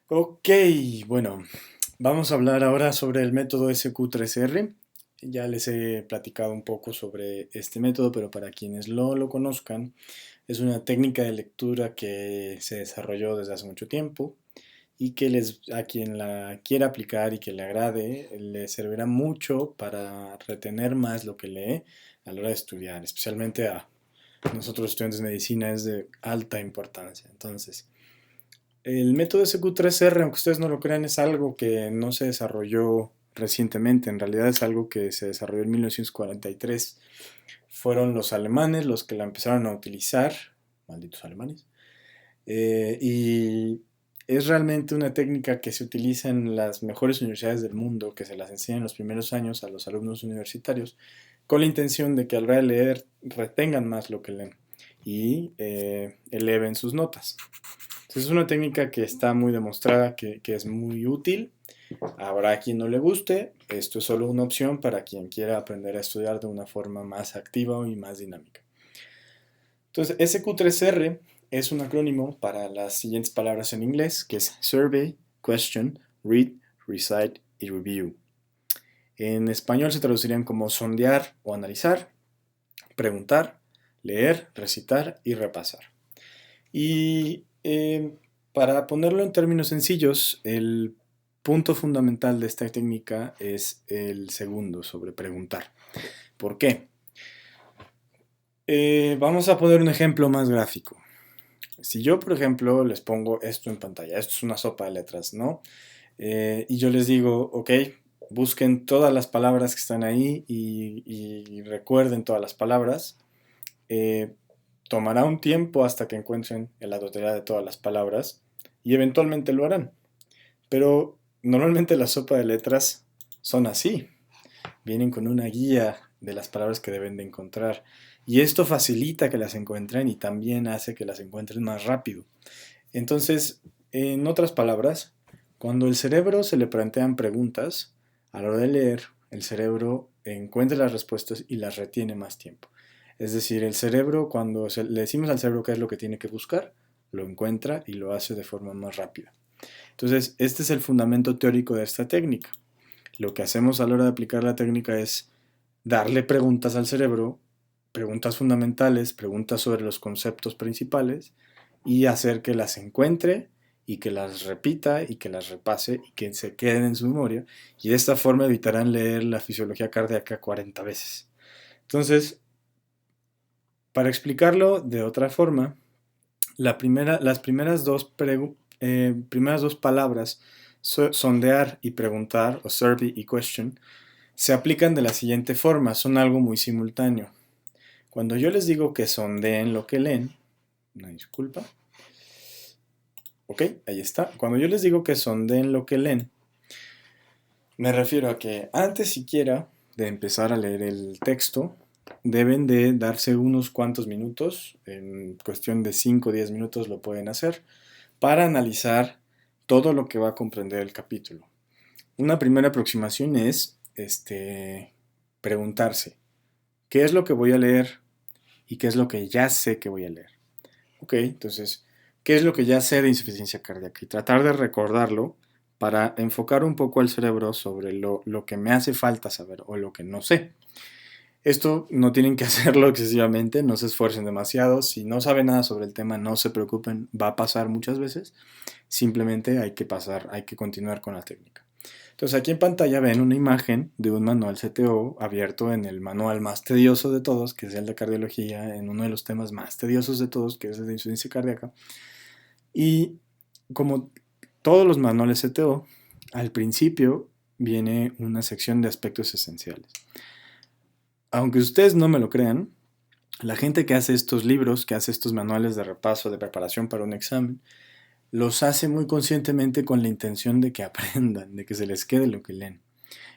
Ok, bueno, vamos a hablar ahora sobre el método SQ3R. Ya les he platicado un poco sobre este método, pero para quienes no lo conozcan, es una técnica de lectura que se desarrolló desde hace mucho tiempo y que a quien la quiera aplicar y que le agrade, le servirá mucho para retener más lo que lee a la hora de estudiar, especialmente a nosotros estudiantes de medicina es de alta importancia. Entonces, el método SQ3R, aunque ustedes no lo crean, es algo que no se desarrolló recientemente. En realidad es algo que se desarrolló en 1943. Fueron los alemanes los que la empezaron a utilizar, malditos alemanes. Y es realmente una técnica que se utiliza en las mejores universidades del mundo, que se las enseña en los primeros años a los alumnos universitarios, con la intención de que al leer retengan más lo que leen y eleven sus notas. Entonces es una técnica que está muy demostrada que es muy útil. Habrá quien no le guste, esto es solo una opción para quien quiera aprender a estudiar de una forma más activa y más dinámica. Entonces, SQ3R es un acrónimo para las siguientes palabras en inglés, que es Survey, Question, Read, Recite y Review. En español se traducirían como sondear o analizar, preguntar, leer, recitar y repasar. Y para ponerlo en términos sencillos, el punto fundamental de esta técnica es el segundo, sobre preguntar. ¿Por qué? Vamos a poner un ejemplo más gráfico. Si yo, por ejemplo, les pongo esto en pantalla, esto es una sopa de letras, ¿no? Y yo les digo, ok, busquen todas las palabras que están ahí y recuerden todas las palabras. Eh, Tomará un tiempo hasta que encuentren la totalidad de todas las palabras y eventualmente lo harán. Pero normalmente la sopa de letras son así. Vienen con una guía de las palabras que deben de encontrar. Y esto facilita que las encuentren y también hace que las encuentren más rápido. Entonces, en otras palabras, cuando el cerebro se le plantean preguntas, a la hora de leer, el cerebro encuentra las respuestas y las retiene más tiempo. Es decir, el cerebro, cuando le decimos al cerebro qué es lo que tiene que buscar, lo encuentra y lo hace de forma más rápida. Entonces, este es el fundamento teórico de esta técnica. Lo que hacemos a la hora de aplicar la técnica es darle preguntas al cerebro, preguntas fundamentales, preguntas sobre los conceptos principales y hacer que las encuentre y que las repita y que las repase y que se queden en su memoria y de esta forma evitarán leer la fisiología cardíaca 40 veces. Entonces, para explicarlo de otra forma, las primeras dos palabras, sondear y preguntar, o survey y question, se aplican de la siguiente forma, son algo muy simultáneo. Cuando yo les digo que sondeen lo que leen, una disculpa, ok, ahí está. Cuando yo les digo que sondeen lo que leen, me refiero a que antes siquiera de empezar a leer el texto, deben de darse unos cuantos minutos, en cuestión de 5 o 10 minutos lo pueden hacer, para analizar todo lo que va a comprender el capítulo. Una primera aproximación es preguntarse, ¿qué es lo que voy a leer y qué es lo que ya sé que voy a leer? Ok, entonces, ¿qué es lo que ya sé de insuficiencia cardíaca? Y tratar de recordarlo para enfocar un poco al cerebro sobre lo que me hace falta saber o lo que no sé. Esto no tienen que hacerlo excesivamente, no se esfuercen demasiado. Si no saben nada sobre el tema, no se preocupen, va a pasar muchas veces. Simplemente hay que continuar con la técnica. Entonces aquí en pantalla ven una imagen de un manual CTO abierto en el manual más tedioso de todos, que es el de cardiología, en uno de los temas más tediosos de todos, que es el de insuficiencia cardíaca. Y como todos los manuales CTO, al principio viene una sección de aspectos esenciales. Aunque ustedes no me lo crean, la gente que hace estos libros, que hace estos manuales de repaso, de preparación para un examen, los hace muy conscientemente con la intención de que aprendan, de que se les quede lo que leen.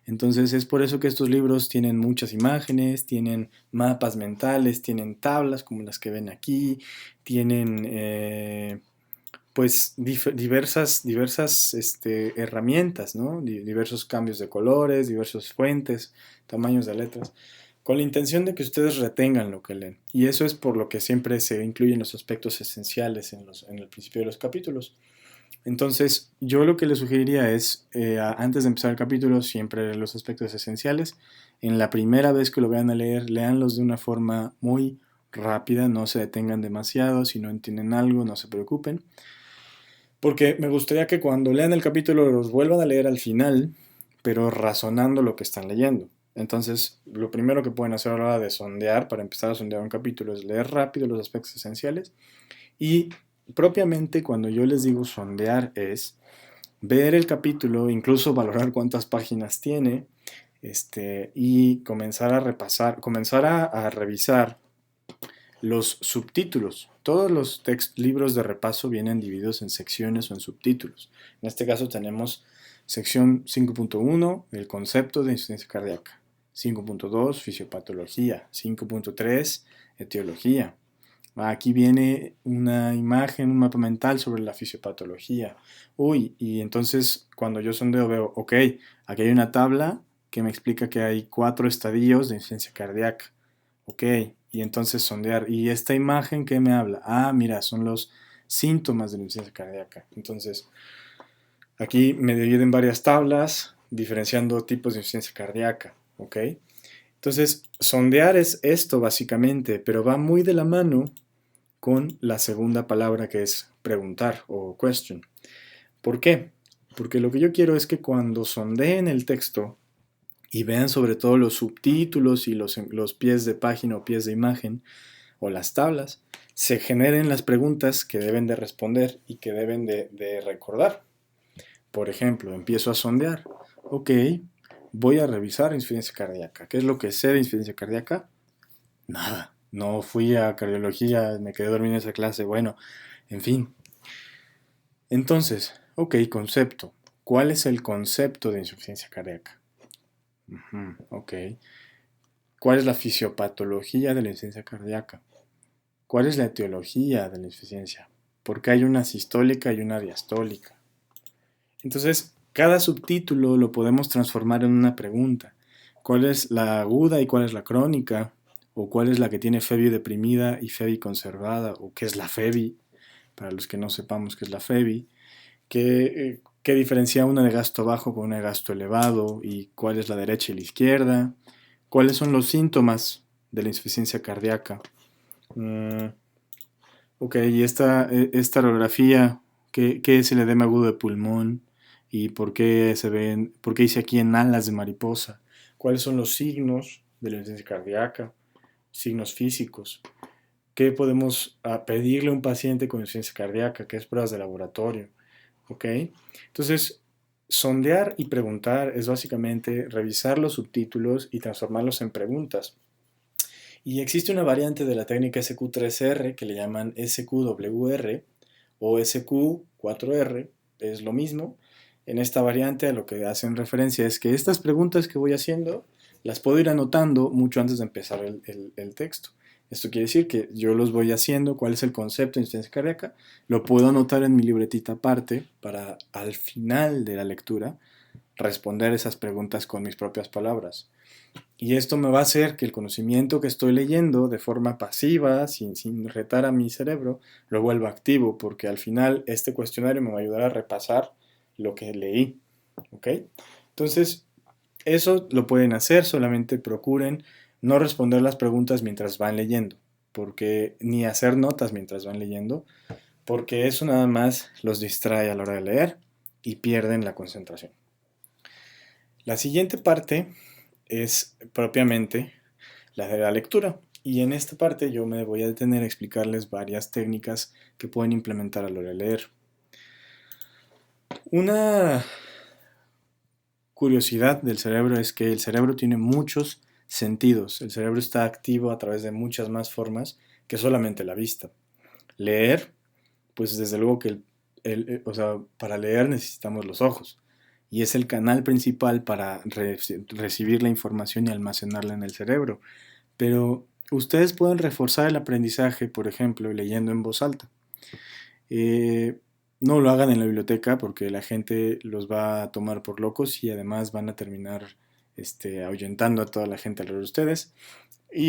Entonces es por eso que estos libros tienen muchas imágenes, tienen mapas mentales, tienen tablas como las que ven aquí, tienen pues diversas herramientas, ¿no? Diversos cambios de colores, diversas fuentes, tamaños de letras, con la intención de que ustedes retengan lo que leen. Y eso es por lo que siempre se incluyen los aspectos esenciales en el principio de los capítulos. Entonces, yo lo que les sugeriría es, antes de empezar el capítulo, siempre leer los aspectos esenciales. En la primera vez que lo vayan a leer, léanlos de una forma muy rápida, no se detengan demasiado, si no entienden algo, no se preocupen. Porque me gustaría que cuando lean el capítulo los vuelvan a leer al final, pero razonando lo que están leyendo. Entonces, lo primero que pueden hacer a la hora de sondear, para empezar a sondear un capítulo, es leer rápido los aspectos esenciales. Y propiamente cuando yo les digo sondear es ver el capítulo, incluso valorar cuántas páginas tiene, y comenzar a repasar, comenzar a revisar los subtítulos. Todos los libros de repaso vienen divididos en secciones o en subtítulos. En este caso tenemos sección 5.1, el concepto de insuficiencia cardíaca. 5.2, fisiopatología. 5.3, etiología. Aquí viene una imagen, un mapa mental sobre la fisiopatología. Uy, y entonces cuando yo sondeo veo, ok, aquí hay una tabla que me explica que hay 4 estadios de insuficiencia cardíaca. Ok, y entonces sondear. ¿Y esta imagen qué me habla? Ah, mira, son los síntomas de la insuficiencia cardíaca. Entonces, aquí me dividen en varias tablas, diferenciando tipos de insuficiencia cardíaca. Ok, entonces, sondear es esto básicamente, pero va muy de la mano con la segunda palabra que es preguntar o question. ¿Por qué? Porque lo que yo quiero es que cuando sondeen el texto y vean sobre todo los subtítulos y los pies de página o pies de imagen o las tablas, se generen las preguntas que deben de responder y que deben de recordar. Por ejemplo, empiezo a sondear. Ok, voy a revisar insuficiencia cardíaca. ¿Qué es lo que sé de insuficiencia cardíaca? Nada. No fui a cardiología, me quedé dormido en esa clase. Bueno, en fin. Entonces, ok, concepto. ¿Cuál es el concepto de insuficiencia cardíaca? Ok. ¿Cuál es la fisiopatología de la insuficiencia cardíaca? ¿Cuál es la etiología de la insuficiencia? ¿Por qué hay una sistólica y una diastólica? Entonces, cada subtítulo lo podemos transformar en una pregunta. ¿Cuál es la aguda y cuál es la crónica? ¿O cuál es la que tiene FEBI deprimida y FEBI conservada? ¿O qué es la FEBI? Para los que no sepamos qué es la FEBI. ¿Qué diferencia una de gasto bajo con una de gasto elevado? ¿Y cuál es la derecha y la izquierda? ¿Cuáles son los síntomas de la insuficiencia cardíaca? Mm, ok, y esta radiografía, ¿qué es el edema agudo de pulmón? ¿Y por qué dice aquí en alas de mariposa? ¿Cuáles son los signos de la insuficiencia cardíaca? Signos físicos. ¿Qué podemos pedirle a un paciente con insuficiencia cardíaca? ¿Qué es pruebas de laboratorio? ¿Ok? Entonces, sondear y preguntar es básicamente revisar los subtítulos y transformarlos en preguntas. Y existe una variante de la técnica SQ3R que le llaman SQWR o SQ4R, es lo mismo. En esta variante a lo que hacen referencia es que estas preguntas que voy haciendo las puedo ir anotando mucho antes de empezar el texto. Esto quiere decir que yo los voy haciendo, cuál es el concepto de insuficiencia cardíaca, lo puedo anotar en mi libretita aparte para al final de la lectura responder esas preguntas con mis propias palabras. Y esto me va a hacer que el conocimiento que estoy leyendo de forma pasiva, sin retar a mi cerebro, lo vuelva activo, porque al final este cuestionario me va a ayudar a repasar lo que leí. ¿Ok? Entonces, eso lo pueden hacer, solamente procuren no responder las preguntas mientras van leyendo, porque ni hacer notas mientras van leyendo, porque eso nada más los distrae a la hora de leer y pierden la concentración. La siguiente parte es propiamente la de la lectura. Y en esta parte yo me voy a detener a explicarles varias técnicas que pueden implementar a la hora de leer. Una curiosidad del cerebro es que el cerebro tiene muchos sentidos. El cerebro está activo a través de muchas más formas que solamente la vista. Leer, pues desde luego que o sea, para leer necesitamos los ojos. Y es el canal principal para recibir la información y almacenarla en el cerebro. Pero ustedes pueden reforzar el aprendizaje, por ejemplo, leyendo en voz alta. No lo hagan en la biblioteca porque la gente los va a tomar por locos y además van a terminar ahuyentando a toda la gente alrededor de ustedes.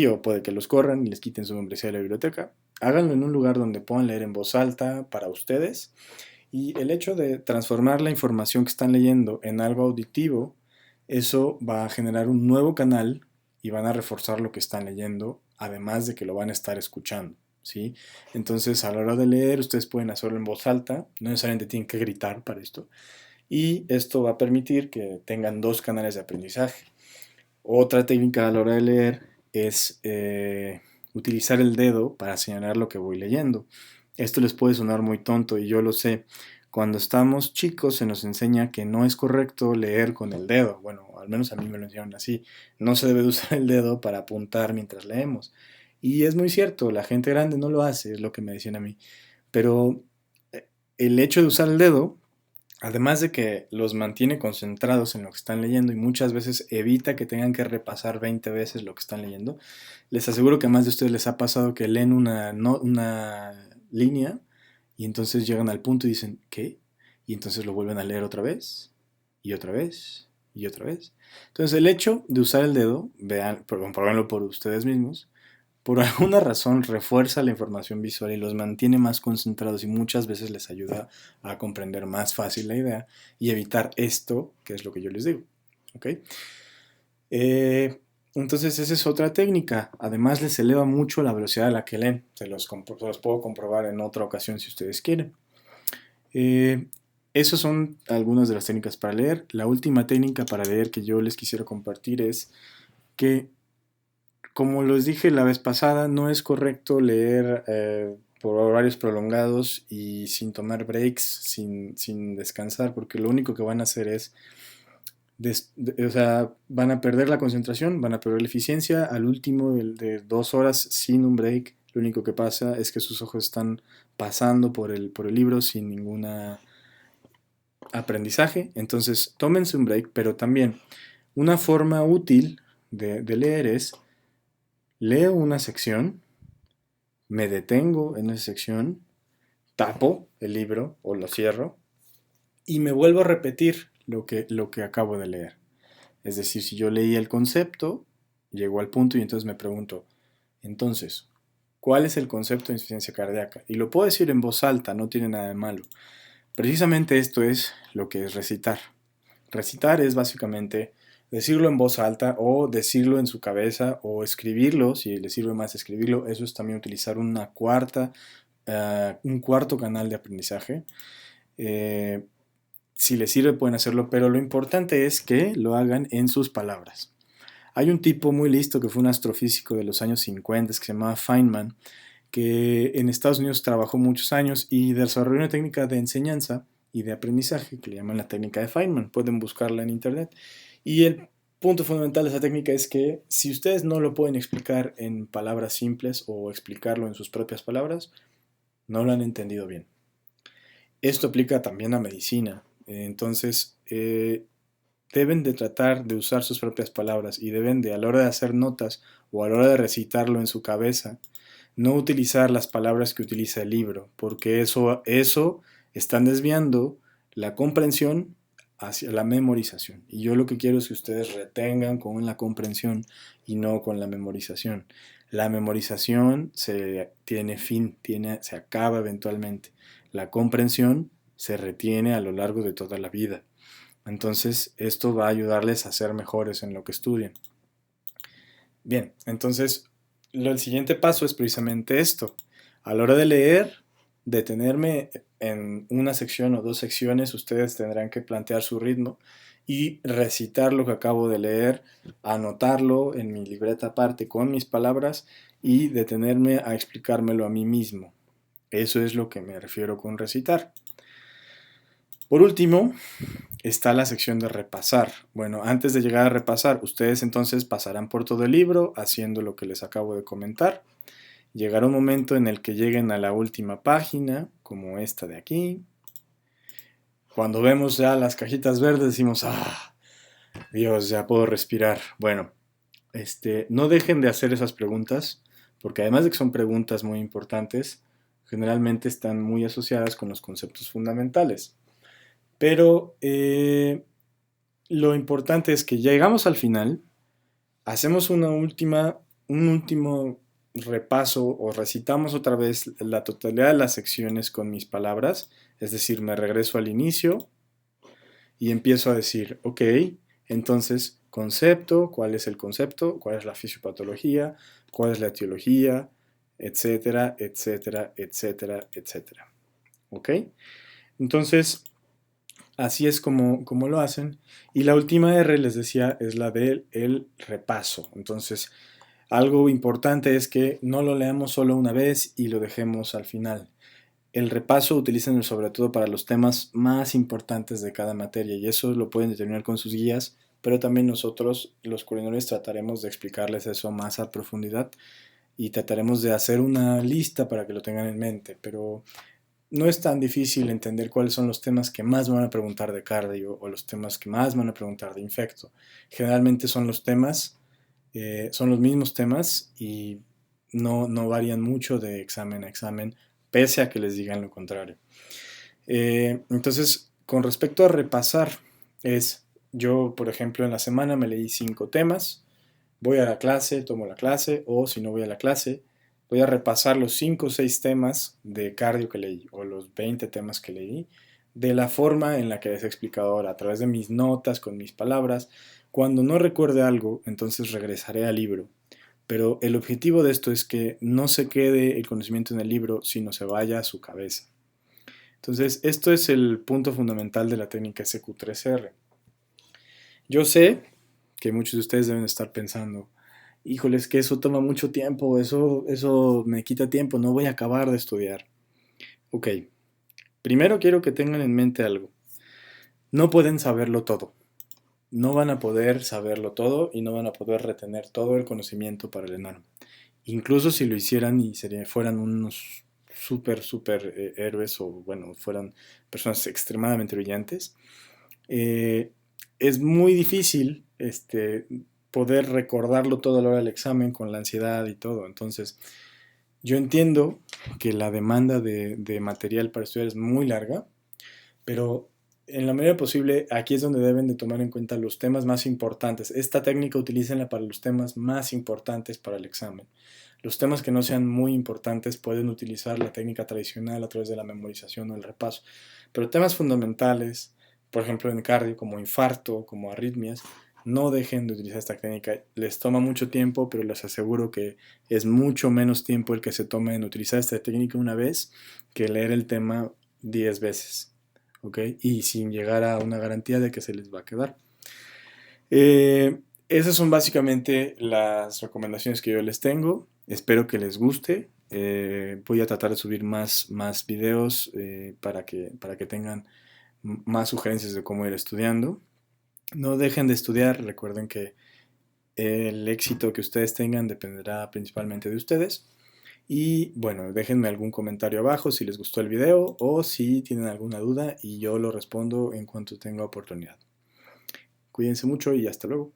O puede que los corran y les quiten su membresía de la biblioteca. Háganlo en un lugar donde puedan leer en voz alta para ustedes Y el hecho de transformar la información que están leyendo en algo auditivo, eso va a generar un nuevo canal y van a reforzar lo que están leyendo, además de que lo van a estar escuchando, ¿sí? Entonces, a la hora de leer, ustedes pueden hacerlo en voz alta, no necesariamente tienen que gritar para esto, y esto va a permitir que tengan dos canales de aprendizaje. Otra técnica a la hora de leer es utilizar el dedo para señalar lo que voy leyendo. Esto les puede sonar muy tonto y yo lo sé. Cuando estamos chicos se nos enseña que no es correcto leer con el dedo. Bueno, al menos a mí me lo enseñaron así. No se debe de usar el dedo para apuntar mientras leemos. Y es muy cierto, la gente grande no lo hace, es lo que me decían a mí. Pero el hecho de usar el dedo, además de que los mantiene concentrados en lo que están leyendo y muchas veces evita que tengan que repasar 20 veces lo que están leyendo, les aseguro que a más de ustedes les ha pasado que leen una línea y entonces llegan al punto y dicen, ¿qué? Y entonces lo vuelven a leer otra vez y otra vez y otra vez. Entonces el hecho de usar el dedo, vean, compruébenlo por ustedes mismos, por alguna razón refuerza la información visual y los mantiene más concentrados y muchas veces les ayuda a comprender más fácil la idea y evitar esto, que es lo que yo les digo. ¿Ok? Entonces esa es otra técnica. Además les eleva mucho la velocidad a la que leen. Se los puedo comprobar en otra ocasión si ustedes quieren. Esas son algunas de las técnicas para leer. La última técnica para leer que yo les quisiera compartir es que, como les dije la vez pasada, no es correcto leer por horarios prolongados y sin tomar breaks, sin descansar, porque lo único que van a hacer es, o sea, van a perder la concentración, van a perder la eficiencia. Al último de 2 horas sin un break, lo único que pasa es que sus ojos están pasando por el libro sin ninguna aprendizaje. Entonces, tómense un break, pero también una forma útil de leer es: leo una sección, me detengo en esa sección, tapo el libro o lo cierro y me vuelvo a repetir lo que acabo de leer. Es decir, si yo leí el concepto, llego al punto y entonces me pregunto, entonces, ¿cuál es el concepto de insuficiencia cardíaca? Y lo puedo decir en voz alta, no tiene nada de malo. Precisamente esto es lo que es recitar. Recitar es básicamente decirlo en voz alta o decirlo en su cabeza o escribirlo, si le sirve más escribirlo. Eso es también utilizar un cuarto canal de aprendizaje. Eh, si les sirve pueden hacerlo, pero lo importante es que lo hagan en sus palabras. Hay un tipo muy listo que fue un astrofísico de los años 50 que se llamaba Feynman, que en Estados Unidos trabajó muchos años y desarrolló una técnica de enseñanza y de aprendizaje que le llaman la técnica de Feynman. Pueden buscarla en internet. Y el punto fundamental de esa técnica es que si ustedes no lo pueden explicar en palabras simples o explicarlo en sus propias palabras, no lo han entendido bien. Esto aplica también a medicina. Entonces, deben de tratar de usar sus propias palabras y deben de, a la hora de hacer notas o a la hora de recitarlo en su cabeza, no utilizar las palabras que utiliza el libro, porque eso están desviando la comprensión hacia la memorización. Y yo lo que quiero es que ustedes retengan con la comprensión y no con la memorización. La memorización tiene fin, se acaba eventualmente. La comprensión se retiene a lo largo de toda la vida. Entonces, esto va a ayudarles a ser mejores en lo que estudian. Bien, entonces el siguiente paso es precisamente esto. A la hora de leer, detenerme en una sección o dos secciones, ustedes tendrán que plantear su ritmo y recitar lo que acabo de leer, anotarlo en mi libreta aparte con mis palabras y detenerme a explicármelo a mí mismo. Eso es lo que me refiero con recitar. Por último, está la sección de repasar. Bueno, antes de llegar a repasar, ustedes entonces pasarán por todo el libro haciendo lo que les acabo de comentar. Llegará un momento en el que lleguen a la última página, como esta de aquí. Cuando vemos ya las cajitas verdes decimos, ¡ah! Dios, ya puedo respirar. Bueno, no dejen de hacer esas preguntas, porque además de que son preguntas muy importantes, generalmente están muy asociadas con los conceptos fundamentales. Pero lo importante es que llegamos al final, hacemos un último repaso o recitamos otra vez la totalidad de las secciones con mis palabras, es decir, me regreso al inicio y empiezo a decir, ok, entonces, concepto, ¿cuál es el concepto? ¿Cuál es la fisiopatología? ¿Cuál es la etiología? Etcétera, etcétera, etcétera, etcétera. ¿Ok? Entonces, así es como lo hacen. Y la última R, les decía, es la del el repaso. Entonces, algo importante es que no lo leamos solo una vez y lo dejemos al final. El repaso utilícenlo sobre todo para los temas más importantes de cada materia y eso lo pueden determinar con sus guías, pero también nosotros, los coordinadores, trataremos de explicarles eso más a profundidad y trataremos de hacer una lista para que lo tengan en mente, pero no es tan difícil entender cuáles son los temas que más van a preguntar de cardio o los temas que más van a preguntar de infecto. Generalmente son los temas, son los mismos temas y no varían mucho de examen a examen, pese a que les digan lo contrario. Entonces, con respecto a repasar, yo, por ejemplo, en la semana me leí 5 temas, voy a la clase, tomo la clase, o si no voy a la clase, voy a repasar los 5 o 6 temas de cardio que leí, o los 20 temas que leí, de la forma en la que les he explicado ahora, a través de mis notas, con mis palabras. Cuando no recuerde algo, entonces regresaré al libro. Pero el objetivo de esto es que no se quede el conocimiento en el libro, sino se vaya a su cabeza. Entonces, esto es el punto fundamental de la técnica SQ3R. Yo sé que muchos de ustedes deben estar pensando, híjoles, que eso toma mucho tiempo, eso me quita tiempo, no voy a acabar de estudiar. Ok, primero quiero que tengan en mente algo. No pueden saberlo todo. No van a poder saberlo todo y no van a poder retener todo el conocimiento para el enano. Incluso si lo hicieran y fueran unos súper héroes o bueno, fueran personas extremadamente brillantes, eh, es muy difícil poder recordarlo todo a la hora del examen con la ansiedad y todo. Entonces, yo entiendo que la demanda de material para estudiar es muy larga, pero en la medida posible aquí es donde deben de tomar en cuenta los temas más importantes. Esta técnica utilícenla para los temas más importantes para el examen. Los temas que no sean muy importantes pueden utilizar la técnica tradicional a través de la memorización o el repaso. Pero temas fundamentales, por ejemplo en cardio, como infarto, como arritmias, no dejen de utilizar esta técnica. Les toma mucho tiempo, pero les aseguro que es mucho menos tiempo el que se tome en utilizar esta técnica una vez que leer el tema 10 veces. ¿Ok? Y sin llegar a una garantía de que se les va a quedar. Esas son básicamente las recomendaciones que yo les tengo. Espero que les guste. Voy a tratar de subir más videos para que tengan más sugerencias de cómo ir estudiando. No dejen de estudiar. Recuerden que el éxito que ustedes tengan dependerá principalmente de ustedes. Y bueno, déjenme algún comentario abajo si les gustó el video o si tienen alguna duda y yo lo respondo en cuanto tenga oportunidad. Cuídense mucho y hasta luego.